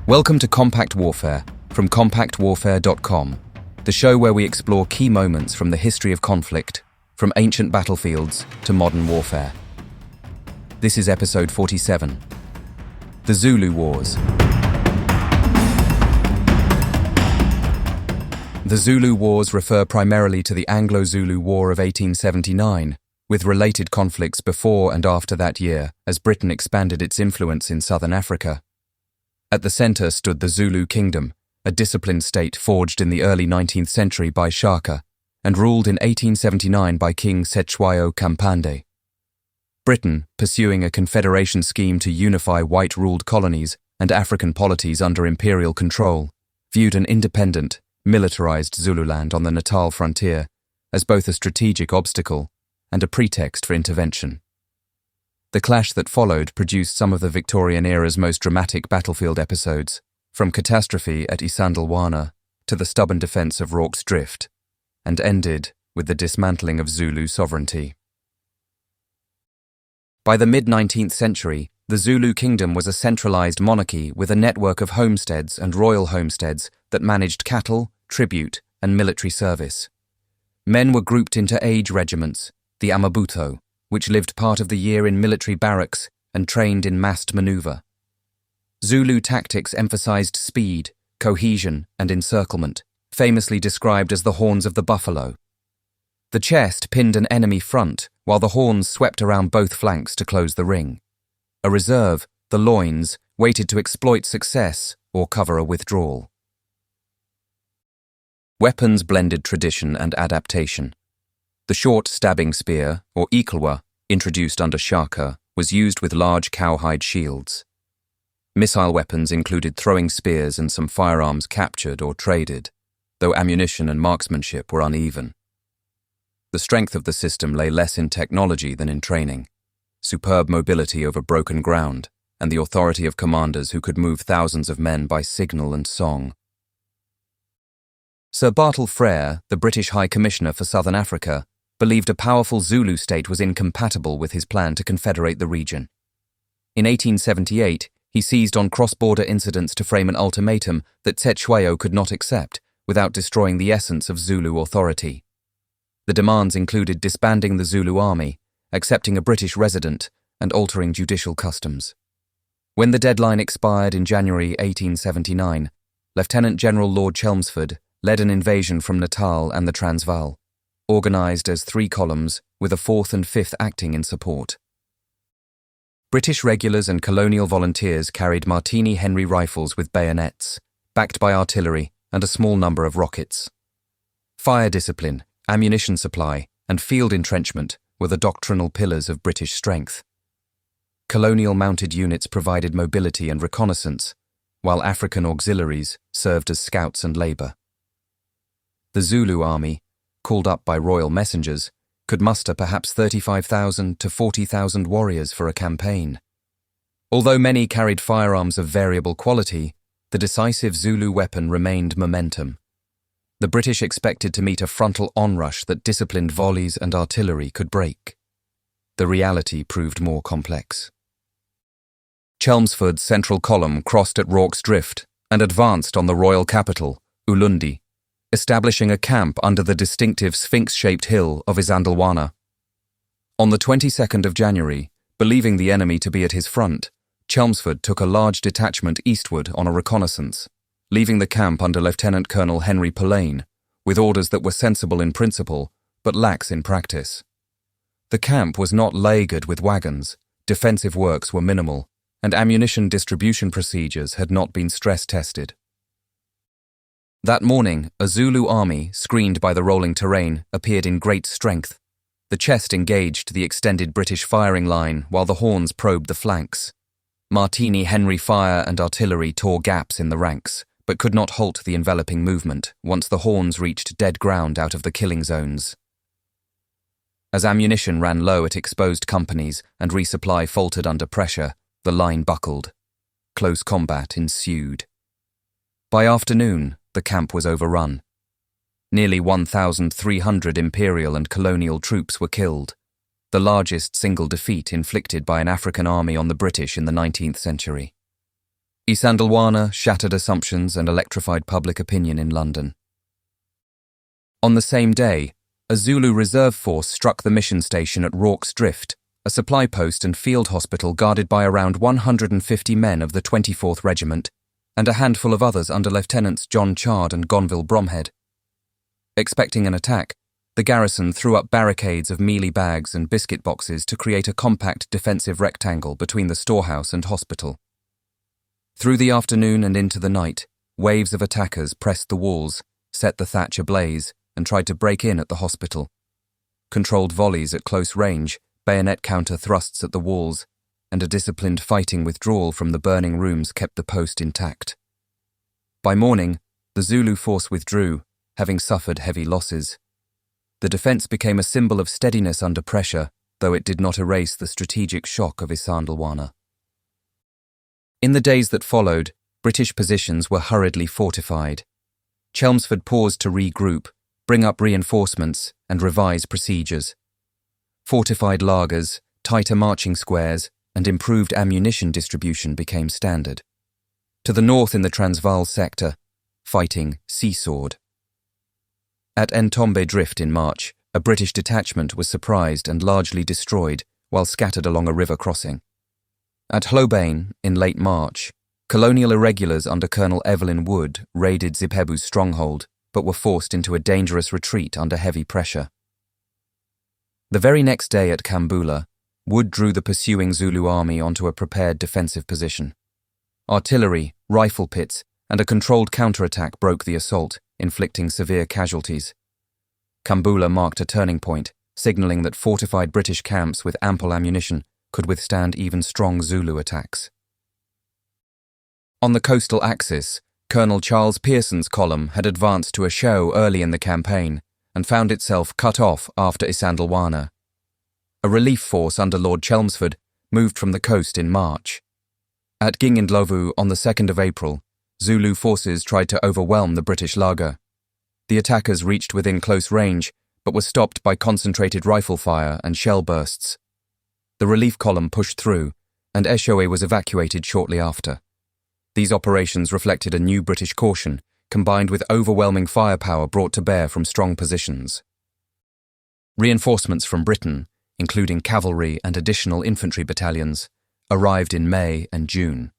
Welcome to Compact Warfare from compactwarfare.com, the show where we explore key moments from the history of conflict, from ancient battlefields to modern warfare. This is episode 47, the Zulu Wars. The Zulu Wars refer primarily to the Anglo-Zulu War of 1879, with related conflicts before and after that year as Britain expanded its influence in southern Africa. At the centre stood the Zulu Kingdom, a disciplined state forged in the early 19th century by Shaka and ruled in 1879 by King Cetshwayo Kampande. Britain, pursuing a confederation scheme to unify white-ruled colonies and African polities under imperial control, viewed an independent, militarized Zululand on the Natal frontier as both a strategic obstacle and a pretext for intervention. The clash that followed produced some of the Victorian era's most dramatic battlefield episodes, from catastrophe at Isandlwana to the stubborn defense of Rorke's Drift, and ended with the dismantling of Zulu sovereignty. By the mid-19th century, the Zulu Kingdom was a centralized monarchy with a network of homesteads and royal homesteads that managed cattle, tribute, and military service. Men were grouped into age regiments, the Amabuto, which lived part of the year in military barracks and trained in massed maneuver. Zulu tactics emphasized speed, cohesion, and encirclement, famously described as the horns of the buffalo. The chest pinned an enemy front, while the horns swept around both flanks to close the ring. A reserve, the loins, waited to exploit success or cover a withdrawal. Weapons blended tradition and adaptation. The short stabbing spear, or ikalwa, introduced under Shaka, was used with large cowhide shields. Missile weapons included throwing spears and some firearms captured or traded, though ammunition and marksmanship were uneven. The strength of the system lay less in technology than in training, superb mobility over broken ground, and the authority of commanders who could move thousands of men by signal and song. Sir Bartle Frere, the British High Commissioner for Southern Africa, believed a powerful Zulu state was incompatible with his plan to confederate the region. In 1878, he seized on cross-border incidents to frame an ultimatum that Cetshwayo could not accept without destroying the essence of Zulu authority. The demands included disbanding the Zulu army, accepting a British resident, and altering judicial customs. When the deadline expired in January 1879, Lieutenant General Lord Chelmsford led an invasion from Natal and the Transvaal, organised as 3 columns with a 4th and 5th acting in support. British regulars and colonial volunteers carried Martini Henry rifles with bayonets, backed by artillery and a small number of rockets. Fire discipline, ammunition supply, and field entrenchment were the doctrinal pillars of British strength. Colonial mounted units provided mobility and reconnaissance, while African auxiliaries served as scouts and labour. The Zulu army, called up by royal messengers, could muster perhaps 35,000 to 40,000 warriors for a campaign. Although many carried firearms of variable quality, the decisive Zulu weapon remained momentum. The British expected to meet a frontal onrush that disciplined volleys and artillery could break. The reality proved more complex. Chelmsford's central column crossed at Rorke's Drift and advanced on the royal capital, Ulundi, establishing a camp under the distinctive sphinx-shaped hill of Isandlwana. On the 22nd of January, believing the enemy to be at his front, Chelmsford took a large detachment eastward on a reconnaissance, leaving the camp under Lieutenant Colonel Henry Polaine, with orders that were sensible in principle, but lax in practice. The camp was not lagered with wagons, defensive works were minimal, and ammunition distribution procedures had not been stress-tested. That morning, a Zulu army, screened by the rolling terrain, appeared in great strength. The chest engaged the extended British firing line while the horns probed the flanks. Martini Henry fire and artillery tore gaps in the ranks, but could not halt the enveloping movement once the horns reached dead ground out of the killing zones. As ammunition ran low at exposed companies and resupply faltered under pressure, the line buckled. Close combat ensued. By afternoon, the camp was overrun. Nearly 1,300 imperial and colonial troops were killed, the largest single defeat inflicted by an African army on the British in the 19th century. Isandlwana shattered assumptions and electrified public opinion in London. On the same day, a Zulu reserve force struck the mission station at Rorke's Drift, a supply post and field hospital guarded by around 150 men of the 24th Regiment and a handful of others under Lieutenants John Chard and Gonville Bromhead. Expecting an attack, the garrison threw up barricades of mealie bags and biscuit boxes to create a compact defensive rectangle between the storehouse and hospital. Through the afternoon and into the night, waves of attackers pressed the walls, set the thatch ablaze, and tried to break in at the hospital. Controlled volleys at close range, bayonet counter thrusts at the walls, and a disciplined fighting withdrawal from the burning rooms kept the post intact. By morning, the Zulu force withdrew, having suffered heavy losses. The defence became a symbol of steadiness under pressure, though it did not erase the strategic shock of Isandlwana. In the days that followed, British positions were hurriedly fortified. Chelmsford paused to regroup, bring up reinforcements, and revise procedures. Fortified lagers, tighter marching squares, and improved ammunition distribution became standard. To the north in the Transvaal sector, fighting seesawed. At Ntombe Drift in March, a British detachment was surprised and largely destroyed while scattered along a river crossing. At Hlobane, in late March, colonial irregulars under Colonel Evelyn Wood raided Ziphebu's stronghold, but were forced into a dangerous retreat under heavy pressure. The very next day at Kambula, Wood drew the pursuing Zulu army onto a prepared defensive position. Artillery, rifle pits, and a controlled counterattack broke the assault, inflicting severe casualties. Kambula marked a turning point, signalling that fortified British camps with ample ammunition could withstand even strong Zulu attacks. On the coastal axis, Colonel Charles Pearson's column had advanced to a show early in the campaign and found itself cut off after Isandlwana. A relief force under Lord Chelmsford moved from the coast in March. At Gingindlovu on the 2nd of April, Zulu forces tried to overwhelm the British laager. The attackers reached within close range, but were stopped by concentrated rifle fire and shell bursts. The relief column pushed through, and Eshowe was evacuated shortly after. These operations reflected a new British caution, combined with overwhelming firepower brought to bear from strong positions. Reinforcements from Britain, including cavalry and additional infantry battalions, arrived in May and June.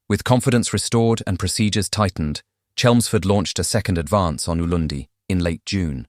With confidence restored and procedures tightened, Chelmsford launched a second advance on Ulundi in late June.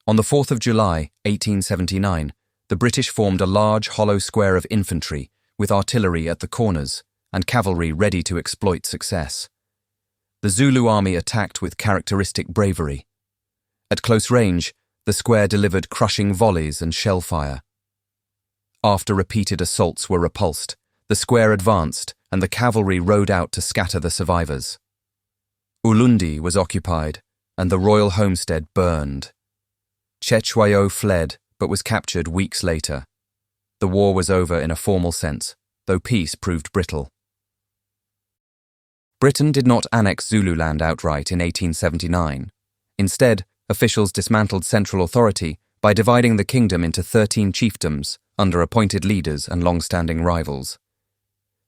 On the 4th of July, 1879, the British formed a large hollow square of infantry with artillery at the corners and cavalry ready to exploit success. The Zulu army attacked with characteristic bravery. At close range, the square delivered crushing volleys and shell fire. After repeated assaults were repulsed, the square advanced and the cavalry rode out to scatter the survivors. Ulundi was occupied and the royal homestead burned. Cetshwayo fled but was captured weeks later. The war was over in a formal sense, though peace proved brittle. Britain did not annex Zululand outright in 1879. Instead, officials dismantled central authority by dividing the kingdom into 13 chiefdoms under appointed leaders and long-standing rivals.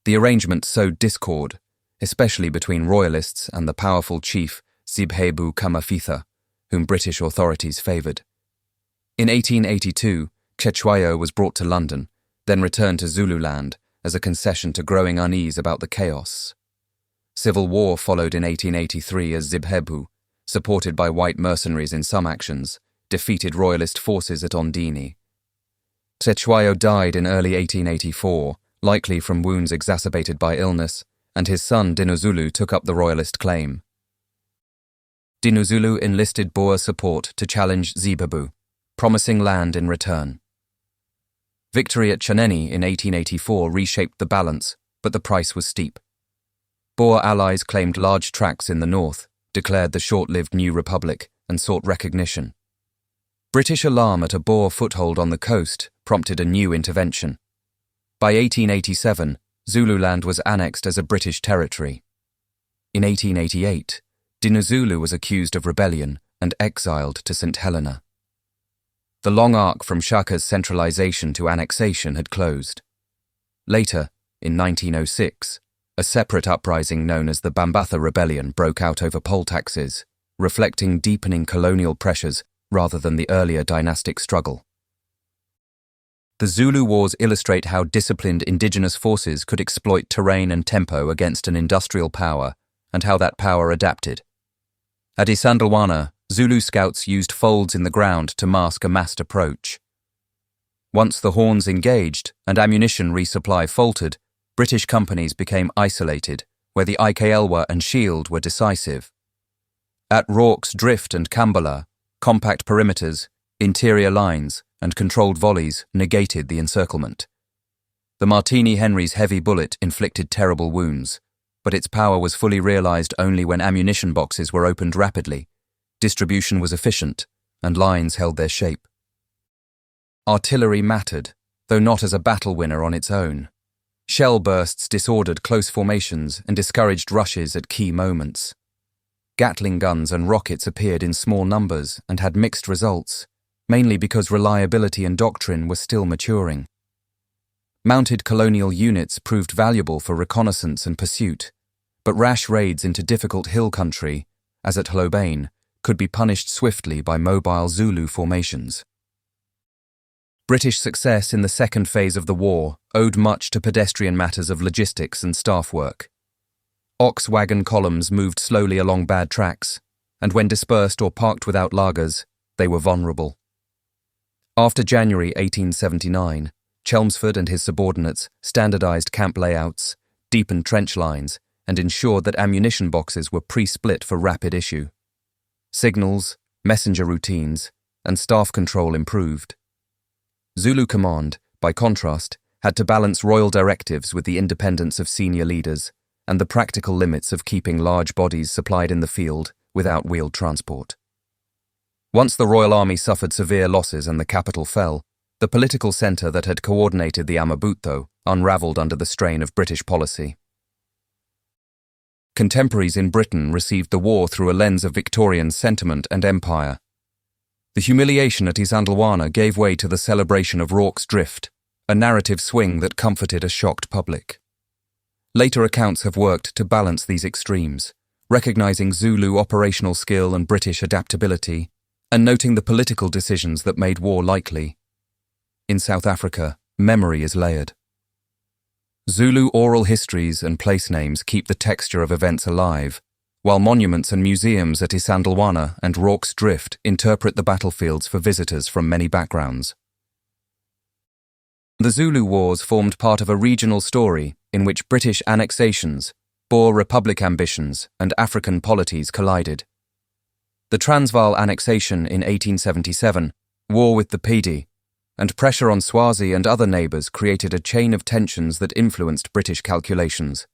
The arrangement sowed discord, especially between royalists and the powerful chief Ziphebu Kamafitha, whom British authorities favoured. In 1882, Cetshwayo was brought to London, then returned to Zululand as a concession to growing unease about the chaos. Civil war followed in 1883 as Ziphebu, supported by white mercenaries in some actions, defeated royalist forces at Ondini. Cetshwayo died in early 1884, likely from wounds exacerbated by illness, and his son Dinuzulu took up the royalist claim. Dinuzulu enlisted Boer support to challenge Ziphebu, promising land in return. Victory at Chaneni in 1884 reshaped the balance, but the price was steep. Boer allies claimed large tracts in the north, declared the short-lived new republic, and sought recognition. British alarm at a Boer foothold on the coast prompted a new intervention. By 1887, Zululand was annexed as a British territory. In 1888, Dinuzulu was accused of rebellion and exiled to St. Helena. The long arc from Shaka's centralization to annexation had closed. Later, in 1906, A separate uprising known as the Bambatha Rebellion broke out over poll taxes, reflecting deepening colonial pressures rather than the earlier dynastic struggle. The Zulu Wars illustrate how disciplined indigenous forces could exploit terrain and tempo against an industrial power, and how that power adapted. At Isandlwana, Zulu scouts used folds in the ground to mask a massed approach. Once the horns engaged and ammunition resupply faltered, British companies became isolated, where the Ikelwa and Shield were decisive. At Rorke's Drift and Kambala, compact perimeters, interior lines, and controlled volleys negated the encirclement. The Martini Henry's heavy bullet inflicted terrible wounds, but its power was fully realized only when ammunition boxes were opened rapidly, distribution was efficient, and lines held their shape. Artillery mattered, though not as a battle winner on its own. Shell bursts disordered close formations and discouraged rushes at key moments. Gatling guns and rockets appeared in small numbers and had mixed results, mainly because reliability and doctrine were still maturing. Mounted colonial units proved valuable for reconnaissance and pursuit, but rash raids into difficult hill country, as at Hlobane, could be punished swiftly by mobile Zulu formations. British success in the second phase of the war owed much to pedestrian matters of logistics and staff work. Ox wagon columns moved slowly along bad tracks, and when dispersed or parked without lagers, they were vulnerable. After January 1879, Chelmsford and his subordinates standardized camp layouts, deepened trench lines, and ensured that ammunition boxes were pre-split for rapid issue. Signals, messenger routines, and staff control improved. Zulu Command, by contrast, had to balance royal directives with the independence of senior leaders and the practical limits of keeping large bodies supplied in the field without wheeled transport. Once the Royal Army suffered severe losses and the capital fell, the political centre that had coordinated the Amabutho unravelled under the strain of British policy. Contemporaries in Britain received the war through a lens of Victorian sentiment and empire. The humiliation at Isandlwana gave way to the celebration of Rorke's Drift, a narrative swing that comforted a shocked public. Later accounts have worked to balance these extremes, recognising Zulu operational skill and British adaptability, and noting the political decisions that made war likely. In South Africa, memory is layered. Zulu oral histories and place names keep the texture of events alive, while monuments and museums at Isandlwana and Rorke's Drift interpret the battlefields for visitors from many backgrounds. The Zulu Wars formed part of a regional story in which British annexations, Boer Republic ambitions, and African polities collided. The Transvaal annexation in 1877, war with the Pedi, and pressure on Swazi and other neighbours created a chain of tensions that influenced British calculations.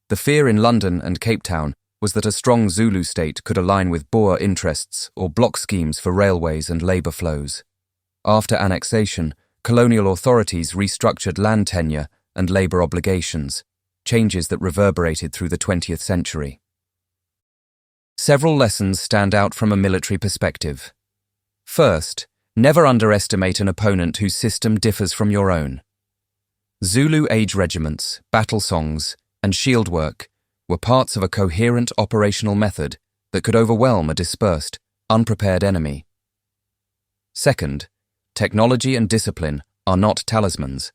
The fear in London and Cape Town was that a strong Zulu state could align with Boer interests or block schemes for railways and labour flows. After annexation, colonial authorities restructured land tenure and labour obligations, changes that reverberated through the 20th century. Several lessons stand out from a military perspective. First, never underestimate an opponent whose system differs from your own. Zulu age regiments, battle songs, and shield work were parts of a coherent operational method that could overwhelm a dispersed, unprepared enemy. Second, technology and discipline are not talismans.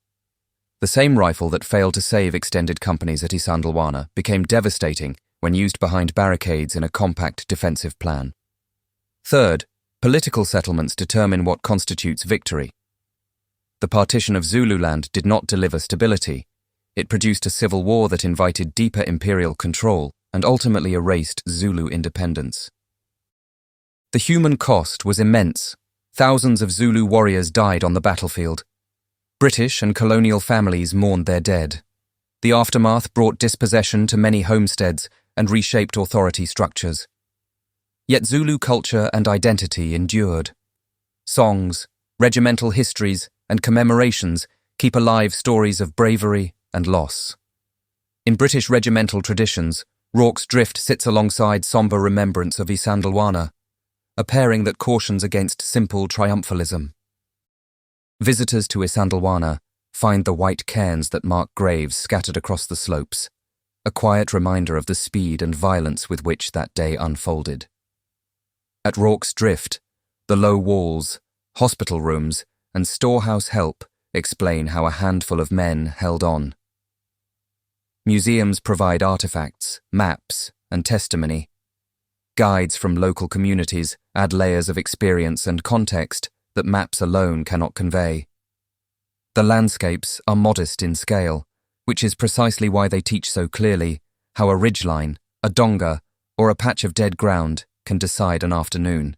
The same rifle that failed to save extended companies at Isandlwana became devastating when used behind barricades in a compact defensive plan. Third, political settlements determine what constitutes victory. The partition of Zululand did not deliver stability. It produced a civil war that invited deeper imperial control and ultimately erased Zulu independence. The human cost was immense. Thousands of Zulu warriors died on the battlefield. British and colonial families mourned their dead. The aftermath brought dispossession to many homesteads and reshaped authority structures. Yet Zulu culture and identity endured. Songs, regimental histories, and commemorations keep alive stories of bravery and loss. In British regimental traditions, Rorke's Drift sits alongside sombre remembrance of Isandlwana, a pairing that cautions against simple triumphalism. Visitors to Isandlwana find the white cairns that mark graves scattered across the slopes, a quiet reminder of the speed and violence with which that day unfolded. At Rorke's Drift, the low walls, hospital rooms, and storehouse help explain how a handful of men held on. Museums provide artifacts, maps, and testimony. Guides from local communities add layers of experience and context that maps alone cannot convey. The landscapes are modest in scale, which is precisely why they teach so clearly how a ridgeline, a donga, or a patch of dead ground can decide an afternoon.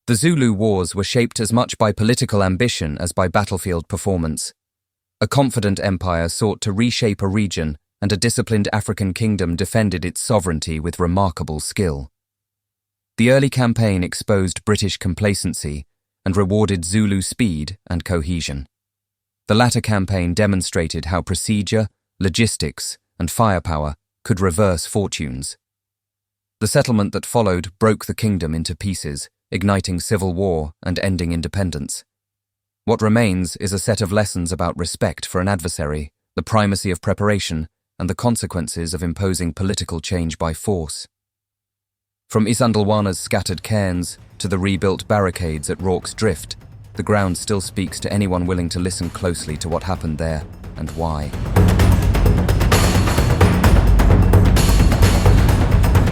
The Zulu Wars were shaped as much by political ambition as by battlefield performance. A confident empire sought to reshape a region, and a disciplined African kingdom defended its sovereignty with remarkable skill. The early campaign exposed British complacency and rewarded Zulu speed and cohesion. The latter campaign demonstrated how procedure, logistics, and firepower could reverse fortunes. The settlement that followed broke the kingdom into pieces, igniting civil war and ending independence. What remains is a set of lessons about respect for an adversary, the primacy of preparation, and the consequences of imposing political change by force. From Isandlwana's scattered cairns to the rebuilt barricades at Rorke's Drift, the ground still speaks to anyone willing to listen closely to what happened there and why.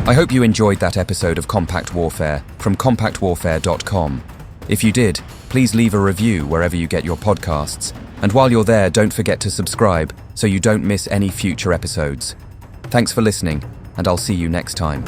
I hope you enjoyed that episode of Compact Warfare from compactwarfare.com. If you did, please leave a review wherever you get your podcasts. And while you're there, don't forget to subscribe so you don't miss any future episodes. Thanks for listening, and I'll see you next time.